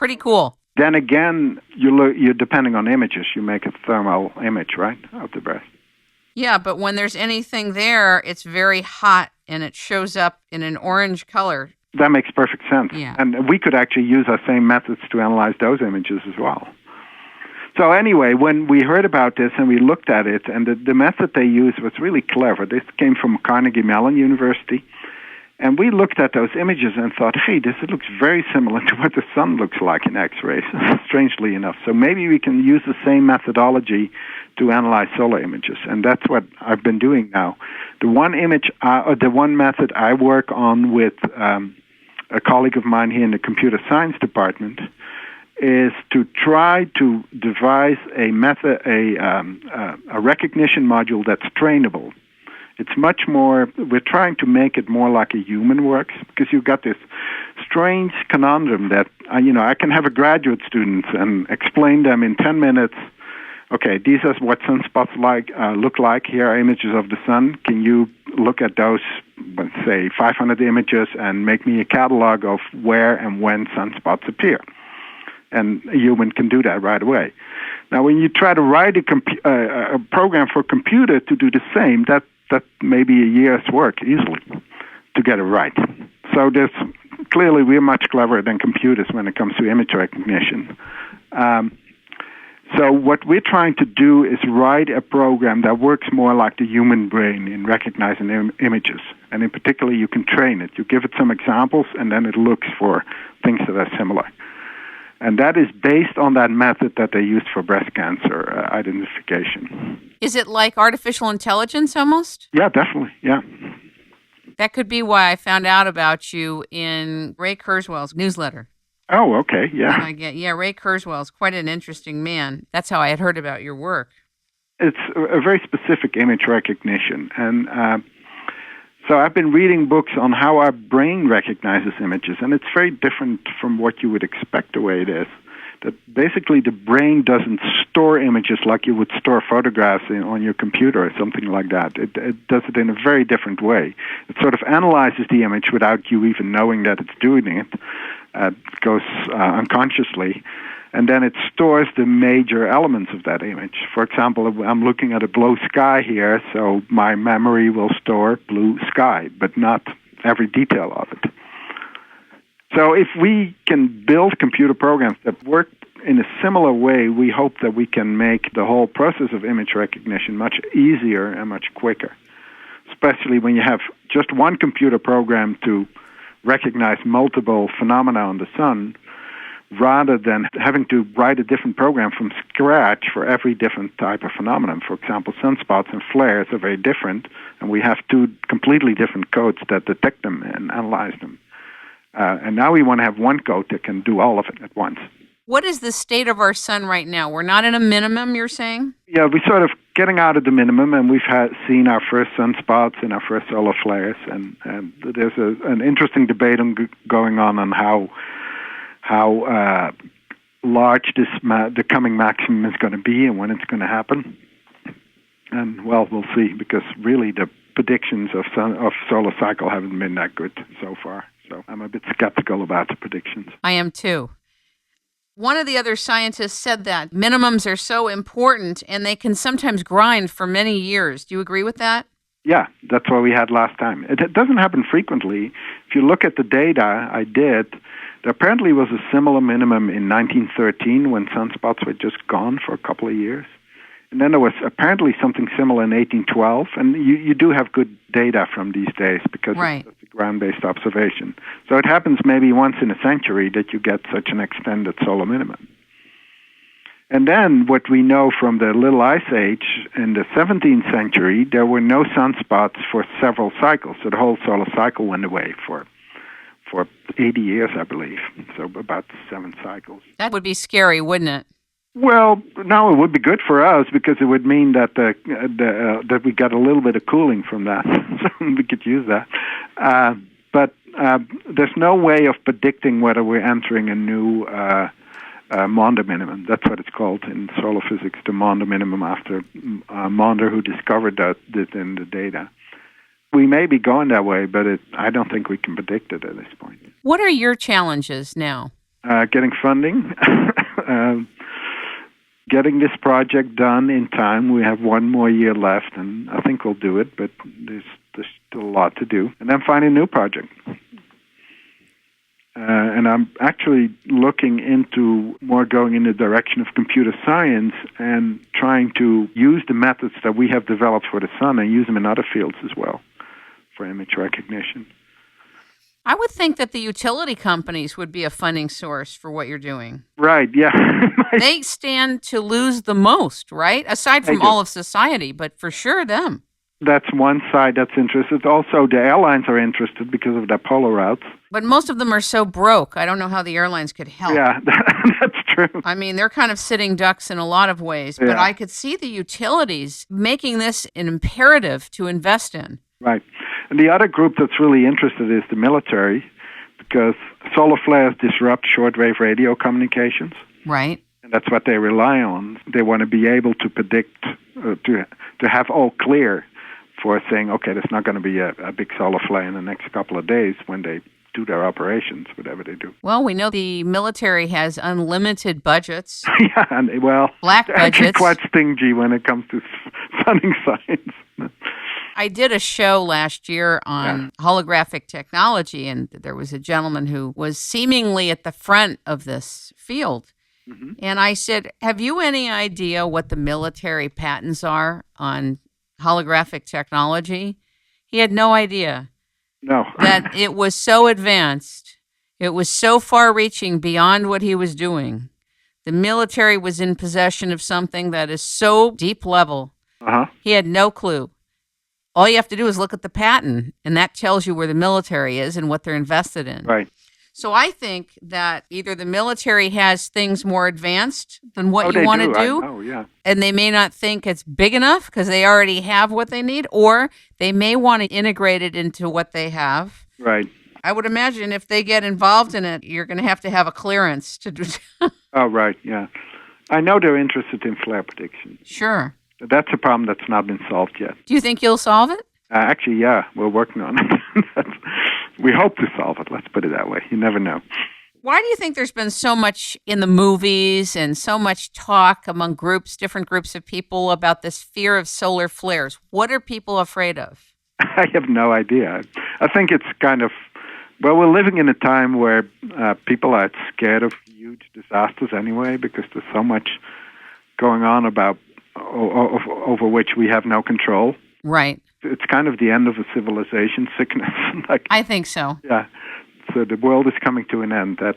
Pretty cool. Then again, you're depending on images. You make a thermal image, right, of the breast. Yeah, but when there's anything there, it's very hot and it shows up in an orange color. That makes perfect sense. Yeah. And we could actually use our same methods to analyze those images as well. So anyway, when we heard about this and we looked at it, and the method they used was really clever. This came from Carnegie Mellon University. And we looked at those images and thought, hey, this looks very similar to what the sun looks like in X-rays, strangely enough. So maybe we can use the same methodology to analyze solar images. And that's what I've been doing now. The one method I work on with a colleague of mine here in the computer science department is to try to devise a method, a recognition module that's trainable. It's much more, we're trying to make it more like a human works, because you've got this strange conundrum that, I can have a graduate student and explain them in 10 minutes, okay, these are what sunspots look like. Here are images of the sun. Can you look at those, let's say, 500 images and make me a catalog of where and when sunspots appear? And a human can do that right away. Now, when you try to write a program for a computer to do the same, that may be a year's work easily to get it right. So clearly we're much cleverer than computers when it comes to image recognition. So what we're trying to do is write a program that works more like the human brain in recognizing images. And in particular, you can train it. You give it some examples, and then it looks for things that are similar. And that is based on that method that they used for breast cancer identification. Is it like artificial intelligence almost? Yeah, definitely, yeah. That could be why I found out about you in Ray Kurzweil's newsletter. Oh, okay, yeah. Ray Kurzweil's quite an interesting man. That's how I had heard about your work. It's a very specific image recognition. And so I've been reading books on how our brain recognizes images, and it's very different from what you would expect the way it is. That basically the brain doesn't store images like you would store photographs on your computer or something like that. It does it in a very different way. It sort of analyzes the image without you even knowing that it's doing it. It goes unconsciously. And then it stores the major elements of that image. For example, I'm looking at a blue sky here, so my memory will store blue sky, but not every detail of it. So if we can build computer programs that work in a similar way, we hope that we can make the whole process of image recognition much easier and much quicker, especially when you have just one computer program to recognize multiple phenomena on the sun, rather than having to write a different program from scratch for every different type of phenomenon. For example, sunspots and flares are very different, and we have two completely different codes that detect them and analyze them. And now we want to have one code that can do all of it at once. What is the state of our sun right now? We're not in a minimum, you're saying? Yeah, we're sort of getting out of the minimum, and we've seen our first sunspots and our first solar flares. And there's an interesting debate going on how large the coming maximum is going to be and when it's going to happen. And, well, we'll see, because really the predictions of solar cycle haven't been that good so far. So I'm a bit skeptical about the predictions. I am too. One of the other scientists said that minimums are so important and they can sometimes grind for many years. Do you agree with that? Yeah, that's what we had last time. It doesn't happen frequently. If you look at the data I did, there apparently was a similar minimum in 1913 when sunspots were just gone for a couple of years. And then there was apparently something similar in 1812. And you do have good data from these days because right. It's a ground-based observation. So it happens maybe once in a century that you get such an extended solar minimum. And then what we know from the Little Ice Age in the 17th century, there were no sunspots for several cycles. So the whole solar cycle went away for 80 years, I believe. So about 7 cycles. That would be scary, wouldn't it? Well, no, it would be good for us because it would mean that that we got a little bit of cooling from that. So we could use that. But there's no way of predicting whether we're entering a new Maunder minimum. That's what it's called in solar physics, the Maunder minimum, after Maunder, who discovered that in the data. We may be going that way, but I don't think we can predict it at this point. What are your challenges now? getting funding, getting this project done in time. We have one more year left, and I think we'll do it, but there's still a lot to do. And then find a new project. And I'm actually looking into more going in the direction of computer science and trying to use the methods that we have developed for the sun and use them in other fields as well for image recognition. I would think that the utility companies would be a funding source for what you're doing. Right, yeah. They stand to lose the most, right? Aside from all of society, but for sure them. That's one side that's interested. Also, the airlines are interested because of their polar routes. But most of them are so broke, I don't know how the airlines could help. Yeah, that's true. I mean, they're kind of sitting ducks in a lot of ways, but I could see the utilities making this an imperative to invest in. Right. And the other group that's really interested is the military, because solar flares disrupt shortwave radio communications. Right. And that's what they rely on. They want to be able to predict, to have all clear for saying, okay, there's not going to be a big solar flare in the next couple of days when they do their operations, whatever they do. Well, we know the military has unlimited budgets. Yeah, and black they're actually budgets. Quite stingy when it comes to funding science. I did a show last year on holographic technology, and there was a gentleman who was seemingly at the front of this field. Mm-hmm. And I said, have you any idea what the military patents are on holographic technology? He had no idea. No. That it was so advanced. It was so far-reaching beyond what he was doing. The military was in possession of something that is so deep level. Uh-huh. He had no clue. All you have to do is look at the patent, and that tells you where the military is and what they're invested in. Right. So I think that either the military has things more advanced than what you want to do, and they may not think it's big enough because they already have what they need, or they may want to integrate it into what they have. Right. I would imagine if they get involved in it, you're going to have a clearance to do. Oh, right, yeah. I know they're interested in flare prediction. Sure. That's a problem that's not been solved yet. Do you think you'll solve it? Actually, yeah, we're working on it. We hope to solve it, let's put it that way. You never know. Why do you think there's been so much in the movies and so much talk among different groups of people about this fear of solar flares? What are people afraid of? I have no idea. I think it's kind of, we're living in a time where people are scared of huge disasters anyway because there's so much going on about over which we have no control. Right. It's kind of the end of a civilization sickness. I think so. Yeah. So the world is coming to an end. I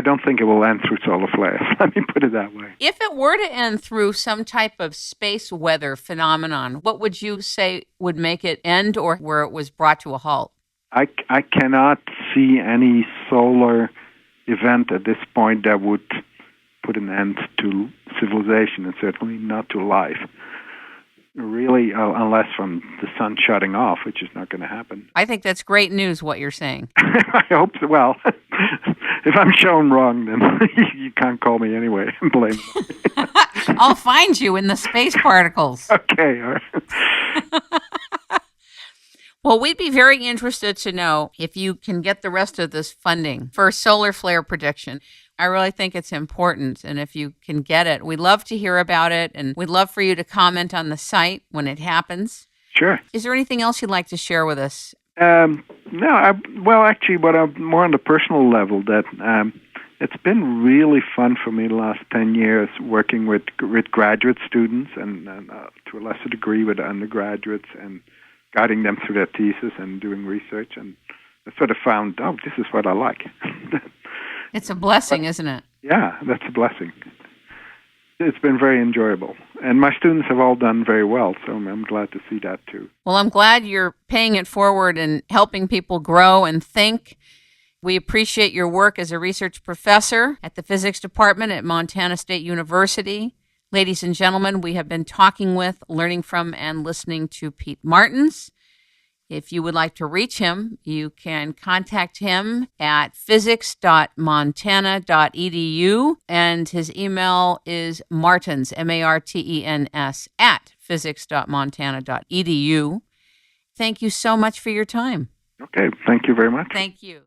don't think it will end through solar flares. Let me put it that way. If it were to end through some type of space weather phenomenon, what would you say would make it end or where it was brought to a halt? I cannot see any solar event at this point that would put an end to civilization and certainly not to life. Really, unless from the sun shutting off, which is not going to happen. I think that's great news, what you're saying. I hope so. Well, if I'm shown wrong, then you can't call me anyway and blame me. I'll find you in the space particles. Okay, all right. Well, we'd be very interested to know if you can get the rest of this funding for solar flare prediction. I really think it's important, and if you can get it, we'd love to hear about it, and we'd love for you to comment on the site when it happens. Sure. Is there anything else you'd like to share with us? No, actually, more on the personal level, that it's been really fun for me the last 10 years working with graduate students and to a lesser degree with undergraduates and guiding them through their thesis and doing research. And I sort of found, this is what I like. It's a blessing, isn't it? Yeah, that's a blessing. It's been very enjoyable. And my students have all done very well, so I'm glad to see that too. Well, I'm glad you're paying it forward and helping people grow and think. We appreciate your work as a research professor at the physics department at Montana State University. Ladies and gentlemen, we have been talking with, learning from, and listening to Piet Martens. If you would like to reach him, you can contact him at physics.montana.edu, and his email is martens, martens, at physics.montana.edu. Thank you so much for your time. Okay, thank you very much. Thank you.